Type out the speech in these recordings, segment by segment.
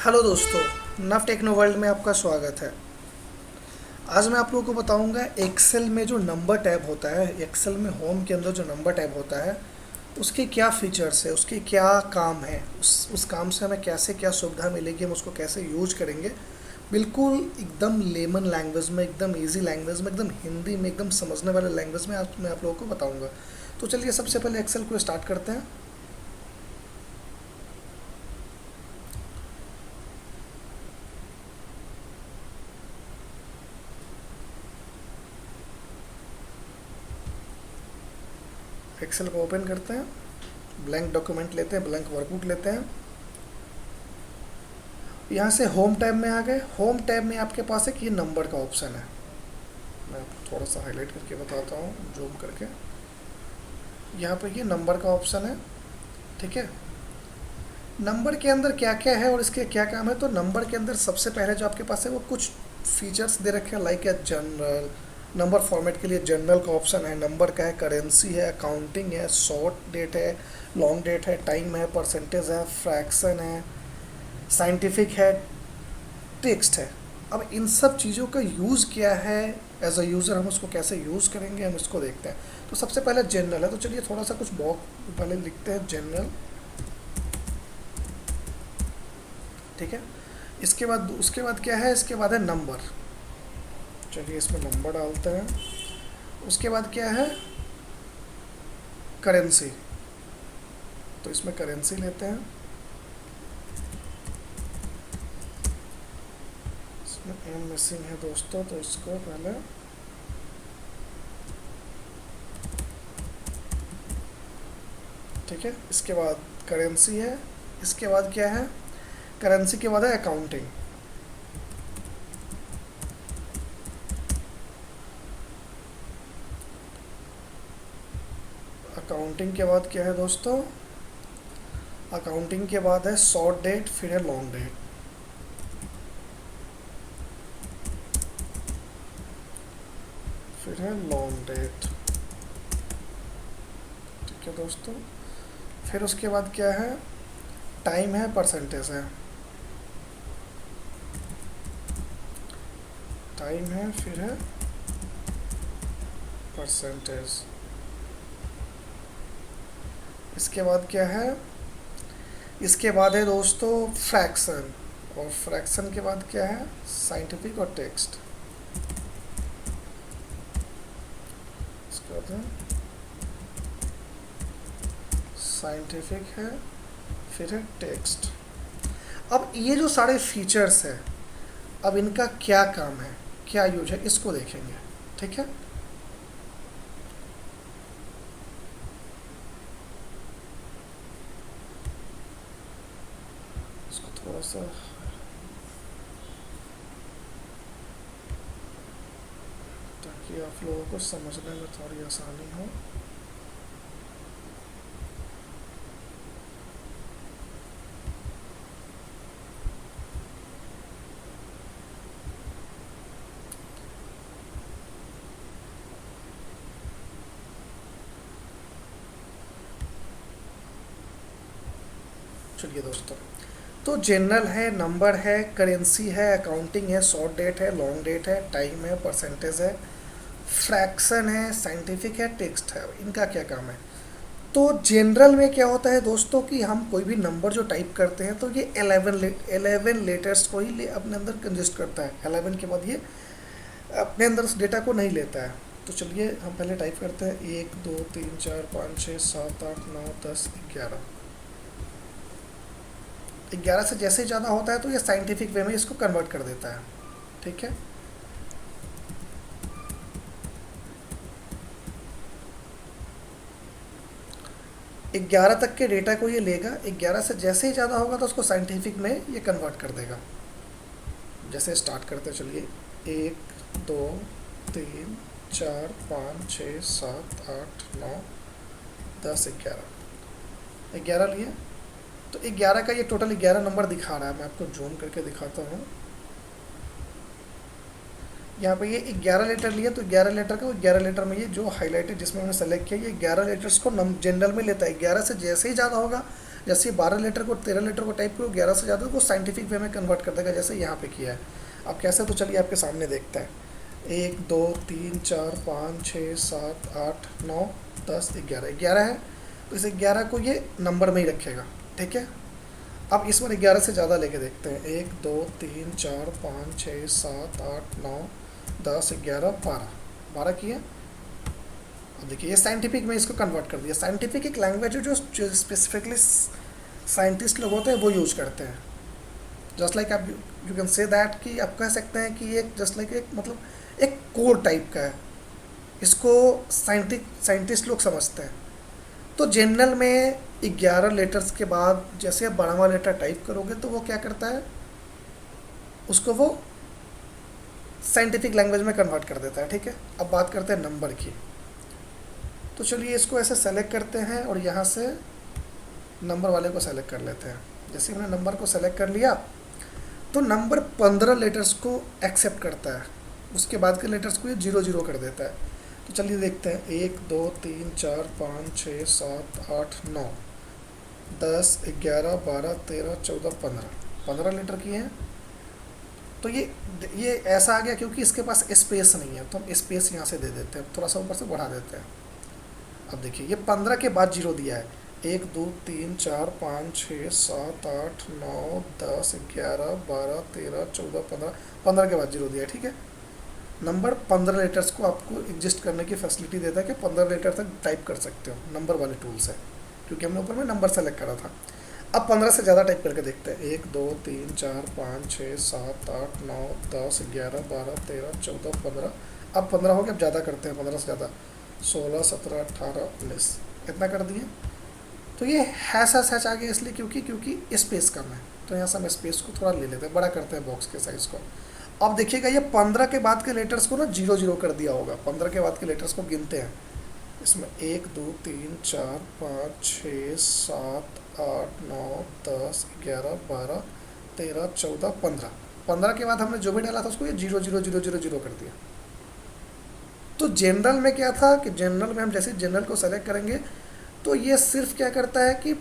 Hello दोस्तों, नव techno world में आपका स्वागत है। आज मैं आप लोगों को बताऊंगा एक्सेल में जो नंबर टैब होता है, एक्सेल में होम के अंदर जो नंबर टैब होता है उसके क्या फीचर्स है, उसके क्या काम है, उस काम से हमें कैसे क्या सुविधा मिलेगी, हम उसको कैसे यूज करेंगे। बिल्कुल एकदम लेमन लैंग्वेज में, एकदम इजी लैंग्वेज में, एकदम हिंदी में, एकदम समझने वाले लैंग्वेज में आज मैं आप लोगों को बताऊंगा। तो चलिए सबसे पहले एक्सेल को स्टार्ट करते हैं। एक्सेल को ओपन करते हैं, ब्लैंक डॉक्यूमेंट लेते हैं, ब्लैंक वर्कबुक लेते हैं। यहाँ से होम टैब में आ गए। होम टैब में आपके पास एक ये नंबर का ऑप्शन है। मैं थोड़ा सा हाईलाइट करके बताता हूँ, जूम करके। यहाँ पे ये नंबर का ऑप्शन है, ठीक है। नंबर के अंदर क्या क्या है और इसके क्या काम है, तो नंबर के अंदर सबसे पहले जो आपके पास है वो कुछ फीचर्स दे रखे हैं, लाइक है जनरल। नंबर फॉर्मेट के लिए जनरल का ऑप्शन है, नंबर का है, करेंसी है, अकाउंटिंग है, शॉर्ट डेट है, लॉन्ग डेट है, टाइम है, परसेंटेज है, फ्रैक्शन है, साइंटिफिक है, टेक्स्ट है। अब इन सब चीज़ों का यूज़ क्या है, एज अ यूज़र हम उसको कैसे यूज़ करेंगे, हम इसको देखते हैं। तो सबसे पहले जनरल है, तो चलिए थोड़ा सा कुछ बॉक्स पहले लिखते हैं, जनरल, ठीक है। इसके बाद उसके बाद क्या है, इसके बाद है नंबर। चलिए इसमें नंबर डालते हैं। उसके बाद क्या है, करेंसी। तो इसमें करेंसी लेते हैं। इसमें एम मिसिंग है दोस्तों, तो इसको पहले ठीक है। इसके बाद करेंसी है। इसके बाद क्या है, करेंसी के बाद है अकाउंटिंग। अकाउंटिंग के बाद क्या है दोस्तों, अकाउंटिंग के बाद है शॉर्ट डेट, फिर है लॉन्ग डेट। फिर है लॉन्ग डेट, ठीक है दोस्तों। फिर उसके बाद क्या है, टाइम है, परसेंटेज है। टाइम है, फिर है परसेंटेज। इसके बाद क्या है, इसके बाद है दोस्तों फ्रैक्शन। और फ्रैक्शन के बाद क्या है, साइंटिफिक और टेक्स्ट। इसके बाद है साइंटिफिक है, फिर है टेक्स्ट। अब ये जो सारे फीचर्स हैं, अब इनका क्या काम है, क्या यूज है, इसको देखेंगे, ठीक है। इसको थोड़ा सा, ताकि आप लोगों को समझने में थोड़ी आसानी हो। चलिए दोस्तों, तो जनरल है, नंबर है, करेंसी है, अकाउंटिंग है, शॉर्ट डेट है, लॉन्ग डेट है, टाइम है, परसेंटेज है, फ्रैक्शन है, साइंटिफिक है, टेक्स्ट है। इनका क्या काम है, तो जनरल में क्या होता है दोस्तों कि हम कोई भी नंबर जो टाइप करते हैं तो ये 11 लेटर्स को ही अपने अंदर कंजिस्ट करता है। 11 के बाद ये अपने अंदर उस डेटा को नहीं लेता है। तो चलिए हम पहले टाइप करते हैं, 1 2 3 4 5 6 7 8 9 10 11। 11 से जैसे ही ज़्यादा होता है तो ये साइंटिफिक वे में इसको कन्वर्ट कर देता है, ठीक है। 11 तक के डेटा को ये लेगा, 11 से जैसे ही ज़्यादा होगा तो उसको साइंटिफिक में ये कन्वर्ट कर देगा। जैसे स्टार्ट करते चलिए, 1 2 3 4 5 6 7 8 9 10 11। 11 लिए, तो 11 का ये टोटल 11 नंबर दिखा रहा है। मैं आपको जूम करके दिखाता हूँ। यहाँ पे ये 11 लेटर लिया, तो 11 लेटर का 11 लेटर में ये जो हाईलाइटेड जिसमें मैंने सेलेक्ट किया, ये 11 लेटर्स को जनरल में लेता है। 11 से जैसे ही ज़्यादा होगा जैसे 12 लेटर को 13 लेटर को टाइप करो 11 से ज़्यादा तो वो साइंटिफिक वे में कन्वर्ट कर देगा, जैसे यहाँ पे किया है। अब कैसे, तो चलिए आपके सामने देखते हैं। 1 2 3 4 5 6 7 8 9 10 11, 11 है तो इस 11 को ये नंबर में ही रखेगा, ठीक है। अब इस बार 11 से ज़्यादा लेके देखते हैं। 1 2 3 4 5 6 7 8 9 10 11 12, 12 किया। अब देखिए ये साइंटिफिक में इसको कन्वर्ट कर दिया। साइंटिफिक एक लैंग्वेज है जो स्पेसिफिकली साइंटिस्ट लोग होते हैं वो यूज करते हैं। जस्ट लाइक आप यू कैन से दैट कि आप कह सकते हैं कि एक जस्ट लाइक एक मतलब एक कोर टाइप का है, इसको साइंटिस्ट लोग समझते हैं। तो जनरल में 11 लेटर्स के बाद जैसे आप 12वां लेटर टाइप करोगे तो वो क्या करता है, उसको वो साइंटिफिक लैंग्वेज में कन्वर्ट कर देता है, ठीक है। अब बात करते हैं नंबर की। तो चलिए इसको ऐसे सेलेक्ट करते हैं और यहाँ से नंबर वाले को सेलेक्ट कर लेते हैं। जैसे हमने नंबर को सेलेक्ट कर लिया तो नंबर 15 लेटर्स को एक्सेप्ट करता है, उसके बाद के लेटर्स को ये 0 0 कर देता है। तो चलिए देखते हैं। 1 2 3 4 5 6 7 8 9 10 11 12 13 14 15, 15 लेटर किए हैं। तो ये ऐसा आ गया क्योंकि इसके पास स्पेस नहीं है, तो हम स्पेस यहाँ से दे देते हैं, थोड़ा सा ऊपर से बढ़ा देते हैं। अब देखिए ये 15 के बाद 0 दिया है। 1 2 3 4 5 6 7 8 9 10 11 12 13 14 15, 15 के बाद 0 दिया है, ठीक है। नंबर 15 लेटर्स को आपको एग्जिस्ट करने की फैसिलिटी देता है कि 15 लेटर तक टाइप कर सकते हो नंबर वाले टूल से, क्योंकि हमने ऊपर में नंबर सेलेक्ट करा था। अब 15 से ज़्यादा टाइप करके देखते हैं। 1 2 3 4 5 6 7 8 9 10 11 12 13 14 15, अब 15 हो गया। अब ज़्यादा करते हैं, 15 से ज़्यादा 16 17 18 19, इतना कर दिए। तो ये हैश आ गया इसलिए क्योंकि स्पेस कम है, तो यहाँ से हम स्पेस को थोड़ा ले लेते हैं, बड़ा करते हैं बॉक्स के साइज़ को। अब देखिएगा ये 15 के बाद के लेटर्स को ना 0 0 कर दिया होगा। 15 के बाद के लेटर्स को गिनते हैं। इसमें 1 2 3 4 5 6 7 8 9 10 11 12 13 14 15, 15 के बाद हमने जो भी डाला था उसको ये 0 0 0 0 0 कर दिया। तो जनरल में क्या था कि जनरल में हम जैसे जनरल को सेलेक्ट करेंगे तो ये सिर्फ क्या करता है कि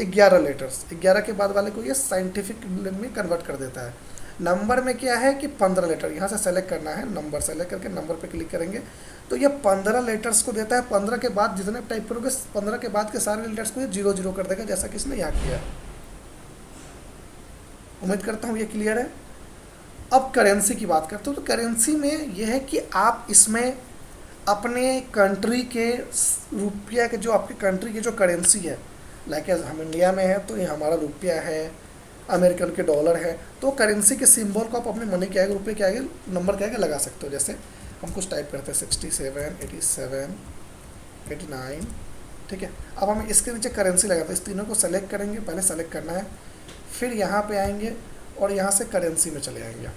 11 लेटर्स, 11 के बाद वाले को ये साइंटिफिक में कन्वर्ट कर देता है। नंबर में क्या है कि 15 लेटर, यहाँ से सेलेक्ट करना है, नंबर सेलेक्ट करके नंबर पे क्लिक करेंगे तो ये 15 लेटर्स को देता है। 15 के बाद जितने टाइप करोगे 15 के बाद के सारे लेटर्स को ये 0 0 कर देगा, जैसा कि इसने यहाँ किया। उम्मीद करता हूँ ये क्लियर है। अब करेंसी की बात करते हो तो करेंसी में ये है कि आप इसमें अपने कंट्री के रुपया के जो आपके कंट्री की जो करेंसी है, लाइक हम इंडिया में है तो ये हमारा रुपया है, अमेरिकन के डॉलर है, तो करेंसी के सिंबल को आप अपने मनी के आगे, रुपये के आगे, नंबर के आगे लगा सकते हो। जैसे हम कुछ टाइप करते हैं 67 87 89, ठीक है। अब हम इसके नीचे करेंसी लगाते हैं, इस तीनों को सेलेक्ट करेंगे, पहले सेलेक्ट करना है, फिर यहाँ पे आएंगे और यहाँ से करेंसी में चले आएंगे।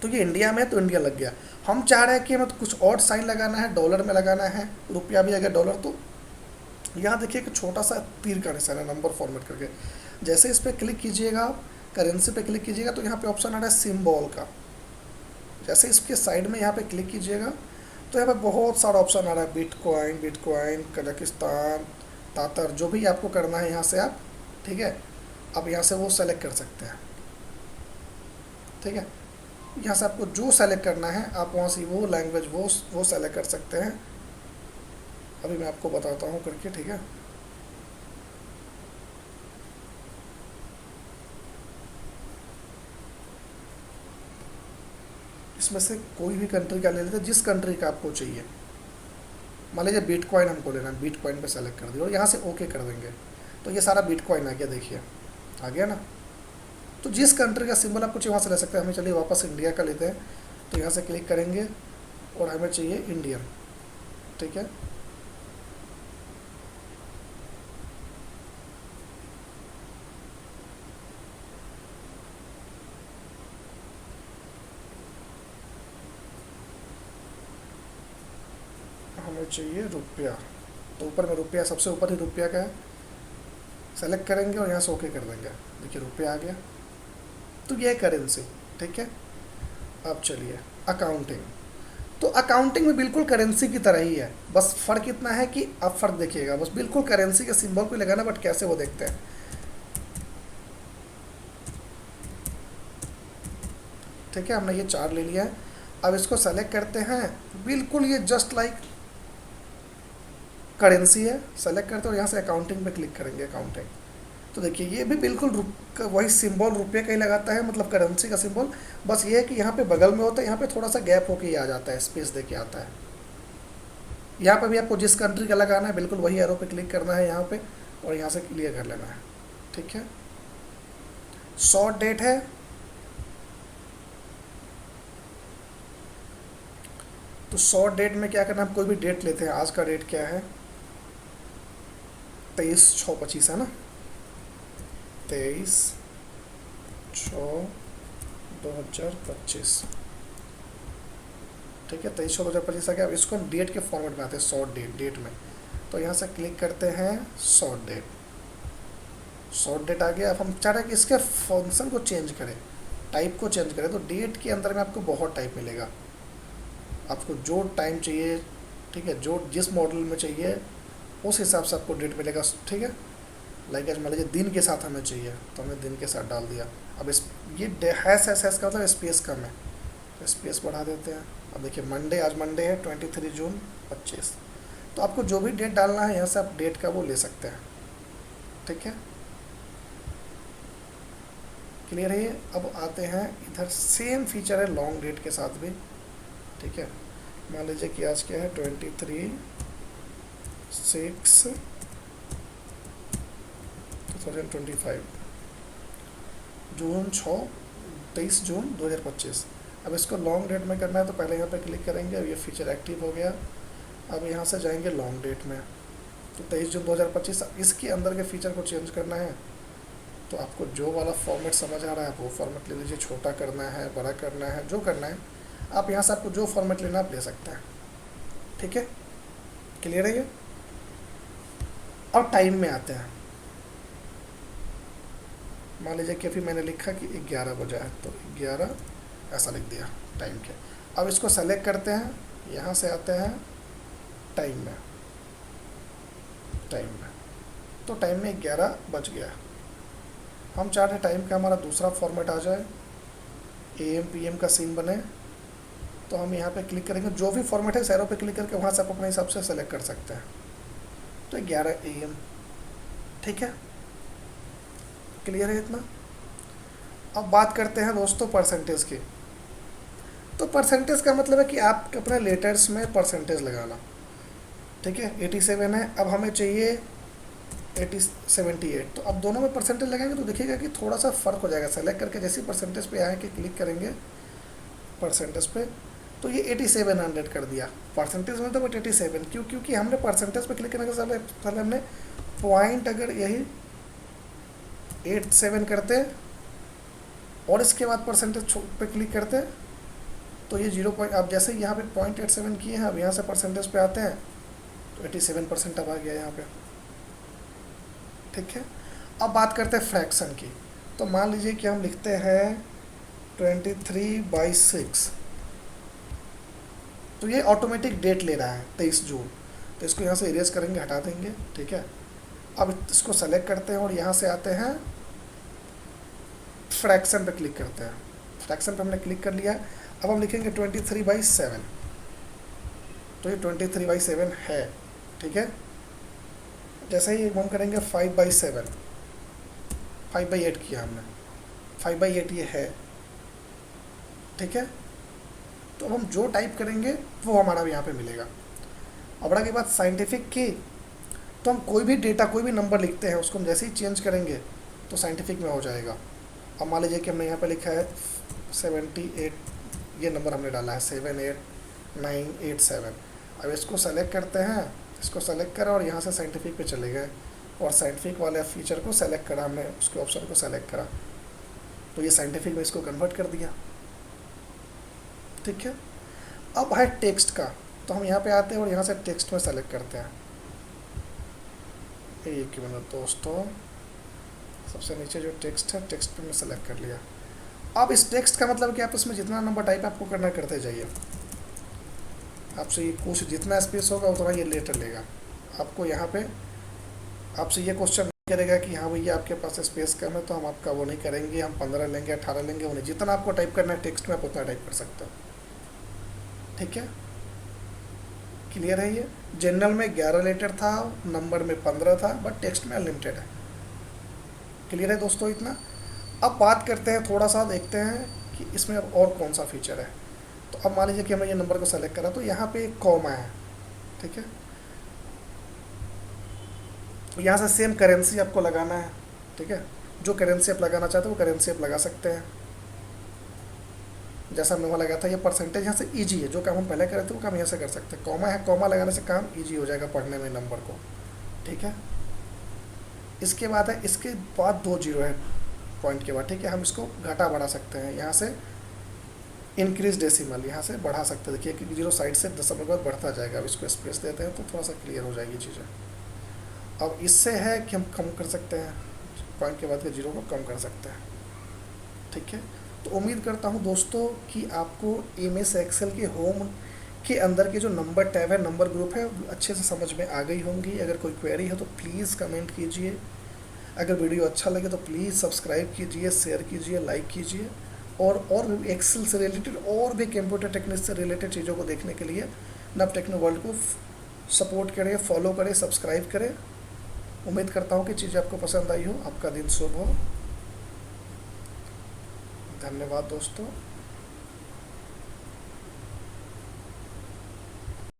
तो ये इंडिया में है तो इंडिया लग गया। हम चाह रहे हैं कि हमें तो कुछ और साइन लगाना है, डॉलर में लगाना है, रुपया भी अगर डॉलर, तो यहाँ देखिए एक छोटा सा तीर का निशान है नंबर फॉर्मेट करके। जैसे इस पर क्लिक कीजिएगा, करेंसी पे क्लिक कीजिएगा तो यहाँ पे ऑप्शन आ रहा है सिंबल का। जैसे इसके साइड में यहाँ पे क्लिक कीजिएगा तो यहाँ पे बहुत सारा ऑप्शन आ रहा है, बिटकॉइन, कजाकिस्तान, तातर, जो भी आपको करना है यहाँ से आप, ठीक है। अब यहाँ से वो सेलेक्ट कर सकते हैं, ठीक है। यहाँ से आपको जो सेलेक्ट करना है आप वहाँ से वो लैंग्वेज वो सेलेक्ट कर सकते हैं। अभी मैं आपको बताता हूँ करके, ठीक है। इसमें से कोई भी कंट्री का ले लेते हैं, जिस कंट्री का आपको चाहिए। मान लीजिए बिटकॉइन हमको लेना है, बिटकॉइन पे सेलेक्ट कर दिया और यहाँ से ओके कर देंगे तो ये सारा बिटकॉइन आ गया, देखिए आ गया ना। तो जिस कंट्री का सिंबल आपको चाहिए वहाँ से ले सकते हैं। हमें चलिए वापस इंडिया का लेते हैं, तो यहाँ से क्लिक करेंगे और हमें चाहिए इंडियन, ठीक है। हमें चाहिए रुपया, तो ऊपर में रुपया, सबसे ऊपर ही रुपया का है, सेलेक्ट करेंगे और यहाँ से ओके कर देंगे। देखिए रुपया आ गया। तो ये करेंसी, ठीक है। अब चलिए अकाउंटिंग। तो अकाउंटिंग में बिल्कुल करेंसी की तरह ही है, बस फ़र्क इतना है कि आप फ़र्क देखिएगा, बस बिल्कुल करेंसी के सिंबल को लगाना, बट कैसे वो देखते हैं। ठीक है, हमने ये 4 ले लिया है। अब इसको सेलेक्ट करते हैं, बिल्कुल ये जस्ट लाइक करेंसी है। सेलेक्ट करते हैं और यहाँ से अकाउंटिंग पे क्लिक करेंगे, अकाउंटिंग। तो देखिए ये भी बिल्कुल वही सिंबल रुपये का ही लगाता है, मतलब करेंसी का सिंबल। बस ये है कि यहाँ पे बगल में होता है, यहाँ पे थोड़ा सा गैप होके ही आ जाता है, स्पेस दे के आता है। यहाँ पे भी आपको जिस कंट्री का लगाना है बिल्कुल वही एरो पे क्लिक करना है यहाँ पे, और यहाँ से क्लियर कर लेना है। ठीक है, शॉर्ट डेट है, तो शॉर्ट डेट में क्या करना है, कोई भी डेट लेते हैं। आज का डेट क्या है, 23/6/25 है ना, 23/6/2025। ठीक है, 23/6/2025 आ गया। अब इसको हम डेट के फॉर्मेट में आते हैं, शॉर्ट डेट, डेट में। तो यहाँ से क्लिक करते हैं शॉर्ट डेट, शॉर्ट डेट आ गया। अब हम चाह रहे हैं कि इसके फंक्शन को चेंज करें, टाइप को चेंज करें। तो डेट के अंदर में आपको बहुत टाइप मिलेगा, आपको जो टाइम चाहिए, ठीक है, जो जिस मॉडल में चाहिए उस हिसाब से आपको डेट मिलेगा। ठीक है, लाइक आज मान लीजिए दिन के साथ हमें चाहिए, तो हमने दिन के साथ डाल दिया। अब इस ये हैश का मतलब स्पेस कम है, तो स्पेस बढ़ा देते हैं। अब देखिए मंडे, आज मंडे है 23 जून 25। तो आपको जो भी डेट डालना है यहाँ से आप डेट का वो ले सकते हैं। ठीक है, क्लियर है ये। अब आते हैं इधर, सेम फीचर है लॉन्ग डेट के साथ भी। ठीक है, मान लीजिए कि आज क्या है, 23/6/2025, जून 6 23 जून 2025। अब इसको लॉन्ग डेट में करना है, तो पहले यहाँ पे क्लिक करेंगे। अब ये फीचर एक्टिव हो गया। अब यहाँ से जाएंगे लॉन्ग डेट में, तो 23 जून 2025। इसके अंदर के फीचर को चेंज करना है, तो आपको जो वाला फॉर्मेट समझ आ रहा है आप वो फॉर्मेट ले लीजिए। छोटा करना है, बड़ा करना है, जो करना है आप यहाँ से, आपको जो फॉर्मेट लेना आप ले सकते हैं। ठीक है, क्लियर है ये। अब टाइम में आते हैं। मान लीजिए कि अभी मैंने लिखा कि 11 बजा है, तो 11 ऐसा लिख दिया टाइम के। अब इसको सेलेक्ट करते हैं, यहाँ से आते हैं टाइम में, टाइम में। तो टाइम में 11 बज गया। हम चाहते हैं टाइम का हमारा दूसरा फॉर्मेट आ जाए, AM PM का सीन बने। तो हम यहाँ पे क्लिक करेंगे, जो भी फॉर्मेट है एरो पे क्लिक करके वहाँ से आप अपने हिसाब से सेलेक्ट कर सकते हैं। तो 11 AM। ठीक है, क्लियर है इतना। अब बात करते हैं दोस्तों परसेंटेज की। तो परसेंटेज का मतलब है कि आप अपने लेटर्स में परसेंटेज लगाना। ठीक है, 87 है, अब हमें चाहिए 78। तो अब दोनों में परसेंटेज लगाएंगे तो देखिएगा कि थोड़ा सा फ़र्क हो जाएगा। सेलेक्ट करके जैसे परसेंटेज पे आए कि क्लिक करेंगे परसेंटेज पे, तो ये 8700 कर दिया। परसेंटेज में तो बट 87 क्यों, क्योंकि हमने परसेंटेज पे क्लिक करने से पहले हमने पॉइंट अगर यही 87 करते और इसके बाद परसेंटेज पे क्लिक करते तो ये 0 पॉइंट, अब जैसे यहाँ पे 0.87 किए हैं, अब यहाँ से परसेंटेज पे आते हैं तो 87% अब आ गया यहाँ पे। ठीक है, अब बात करते हैं फ्रैक्शन की। तो मान लीजिए कि हम लिखते हैं 23/6, तो ये ऑटोमेटिक डेट ले रहा है 23 जून। तो इसको यहाँ से इरेज करेंगे, हटा देंगे। ठीक है, अब इसको सेलेक्ट करते हैं और यहाँ से आते हैं फ्रैक्शन पे क्लिक करते हैं। फ्रैक्शन पे हमने क्लिक कर लिया। अब हम लिखेंगे 23/7, तो ये 23/7 है। ठीक है, जैसे ही हम करेंगे 5/7, 5/8 किया हमने, 5/8 ये है। ठीक है, तो अब हम जो टाइप करेंगे वो हमारा यहाँ पे मिलेगा। अब रहा की बात साइंटिफिक की, तो हम कोई भी डेटा, कोई भी नंबर लिखते हैं उसको हम जैसे ही चेंज करेंगे तो साइंटिफिक में हो जाएगा। अब मान लीजिए कि हमने यहाँ पे लिखा है 78, ये नंबर हमने डाला है 78987। अब इसको सेलेक्ट करते हैं, इसको सेलेक्ट करा और यहाँ से साइंटिफिक पे चले गए और साइंटिफिक वाले फीचर को सेलेक्ट करा हमने, उसके ऑप्शन को सेलेक्ट करा तो ये साइंटिफिक में इसको कन्वर्ट कर दिया। ठीक है, अब है टेक्स्ट का, तो हम यहाँ पे आते हैं और यहाँ से टेक्स्ट में सेलेक्ट करते हैं। एक मिनट दोस्तों, सबसे नीचे जो टेक्स्ट है, टेक्स्ट पे मैं सेलेक्ट कर लिया। अब इस टेक्स्ट का मतलब कि आप इसमें जितना नंबर टाइप आपको करना करते जाइए। आपसे ये कुछ जितना स्पेस होगा उतना ये लेटर लेगा। आपको यहाँ पे आपसे ये क्वेश्चन नहीं करेगा कि हाँ भैया आपके पास स्पेस कम है तो हम आपका वो नहीं करेंगे, हम 15 लेंगे 18 लेंगे, उन्हें जितना आपको टाइप करना है टेक्स्ट में आप उतना टाइप कर सकते हो। ठीक है, क्लियर है ये। जनरल में 11 लेटर था, नंबर में 15 था, बट टेक्स्ट में अनलिमिटेड है। क्लियर है दोस्तों इतना। अब बात करते हैं, थोड़ा सा देखते हैं कि इसमें अब और कौन सा फीचर है। तो अब मान लीजिए कि हमने ये नंबर को सेलेक्ट करा तो यहाँ पे एक कॉमा है। ठीक है, यहाँ से सेम करेंसी आपको लगाना है। ठीक है, जो करेंसी आप लगाना चाहते हो वो करेंसी आप लगा सकते हैं। जैसा हमने वहाँ लगाया था, ये परसेंटेज यहाँ से ईजी है, जो काम हम पहले करे थे वो काम यहाँ से कर सकते हैं। कॉमा है, कॉमा लगाने से काम ईजी हो जाएगा पढ़ने में नंबर को। ठीक है, इसके बाद है, इसके बाद 2 जीरो है पॉइंट के बाद। ठीक है, हम इसको घटा बढ़ा सकते हैं, यहाँ से इंक्रीज डेसिमल यहाँ से बढ़ा सकते हैं। देखिए कि जीरो साइड से दशमलव के बाद बढ़ता जाएगा। अब इसको स्पेस देते हैं तो थोड़ा सा क्लियर हो जाएगी चीज़ें। अब इससे है कि हम कम कर सकते हैं, पॉइंट के बाद के जीरो को कम कर सकते हैं। ठीक है, तो उम्मीद करता हूँ दोस्तों कि आपको एमएस एक्सेल के होम के अंदर के जो नंबर टैब है, नंबर ग्रुप है, अच्छे से समझ में आ गई होंगी। अगर कोई क्वेरी है तो प्लीज़ कमेंट कीजिए। अगर वीडियो अच्छा लगे तो प्लीज़ सब्सक्राइब कीजिए, शेयर कीजिए, लाइक कीजिए। और भी एक्सेल से रिलेटेड और भी कंप्यूटर टेक्निक से रिलेटेड चीज़ों को देखने के लिए नव टेक्नो वर्ल्ड को सपोर्ट करें, फॉलो करें, सब्सक्राइब करें। उम्मीद करता हूँ कि चीज़ें आपको पसंद आई हो। आपका दिन शुभ हो। धन्यवाद दोस्तों।